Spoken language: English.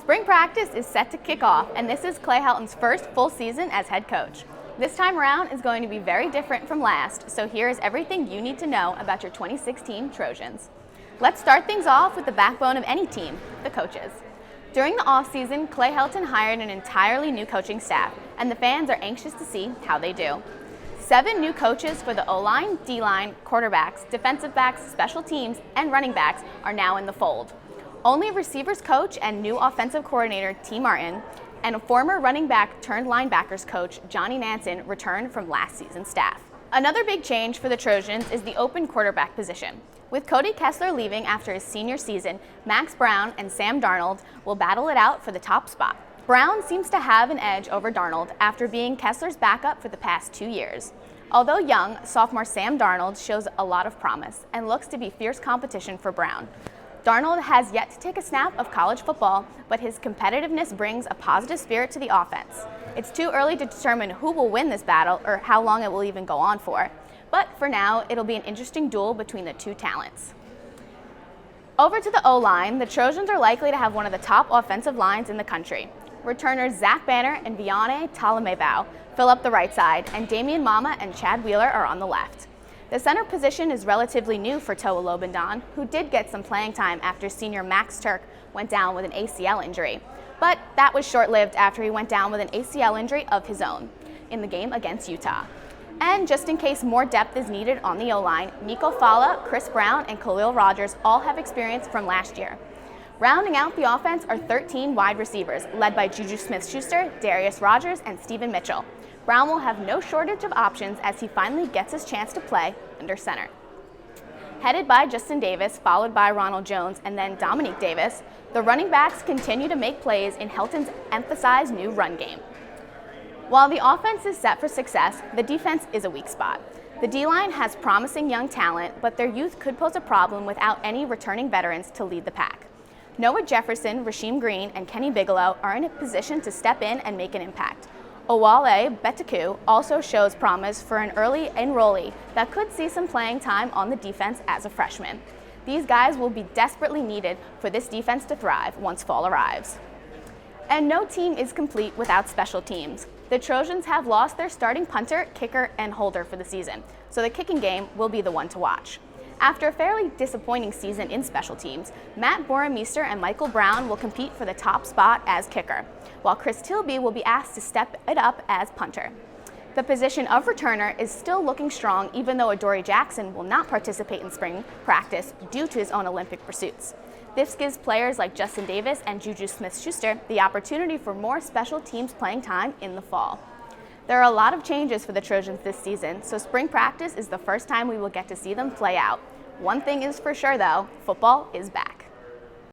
Spring practice is set to kick off, and this is Clay Helton's first full season as head coach. This time around is going to be very different from last, so here is everything you need to know about your 2016 Trojans. Let's start things off with the backbone of any team, the coaches. During the offseason, Clay Helton hired an entirely new coaching staff, and the fans are anxious to see how they do. 7 new coaches for the O-line, D-line, quarterbacks, defensive backs, special teams, and running backs are now in the fold. Only receivers coach and new offensive coordinator T. Martin and a former running back turned linebackers coach Johnny Nansen returned from last season's staff. Another big change for the Trojans is the open quarterback position. With Cody Kessler leaving after his senior season, Max Brown and Sam Darnold will battle it out for the top spot. Brown seems to have an edge over Darnold after being Kessler's backup for the past 2 years. Although young, sophomore Sam Darnold shows a lot of promise and looks to be fierce competition for Brown. Darnold has yet to take a snap of college football, but his competitiveness brings a positive spirit to the offense. It's too early to determine who will win this battle or how long it will even go on for. But for now, it'll be an interesting duel between the two talents. Over to the O-line, the Trojans are likely to have one of the top offensive lines in the country. Returners Zach Banner and Vianney Talamebao fill up the right side, and Damian Mama and Chad Wheeler are on the left. The center position is relatively new for Toa Lobendon, who did get some playing time after senior Max Turk went down with an ACL injury. But that was short-lived after he went down with an ACL injury of his own in the game against Utah. And just in case more depth is needed on the O-line, Nico Fala, Chris Brown, and Khalil Rogers all have experience from last year. Rounding out the offense are 13 wide receivers, led by Juju Smith-Schuster, Darius Rogers, and Steven Mitchell. Brown will have no shortage of options as he finally gets his chance to play under center. Headed by Justin Davis, followed by Ronald Jones, and then Dominique Davis, the running backs continue to make plays in Helton's emphasized new run game. While the offense is set for success, the defense is a weak spot. The D-line has promising young talent, but their youth could pose a problem without any returning veterans to lead the pack. Noah Jefferson, Rasheem Green, and Kenny Bigelow are in a position to step in and make an impact. Owale Betaku also shows promise for an early enrollee that could see some playing time on the defense as a freshman. These guys will be desperately needed for this defense to thrive once fall arrives. And no team is complete without special teams. The Trojans have lost their starting punter, kicker, and holder for the season, so the kicking game will be the one to watch. After a fairly disappointing season in special teams, Matt Boromeister and Michael Brown will compete for the top spot as kicker, while Chris Tilby will be asked to step it up as punter. The position of returner is still looking strong, even though Adoree Jackson will not participate in spring practice due to his own Olympic pursuits. This gives players like Justin Davis and Juju Smith-Schuster the opportunity for more special teams playing time in the fall. There are a lot of changes for the Trojans this season, so spring practice is the first time we will get to see them play out. One thing is for sure though, football is back.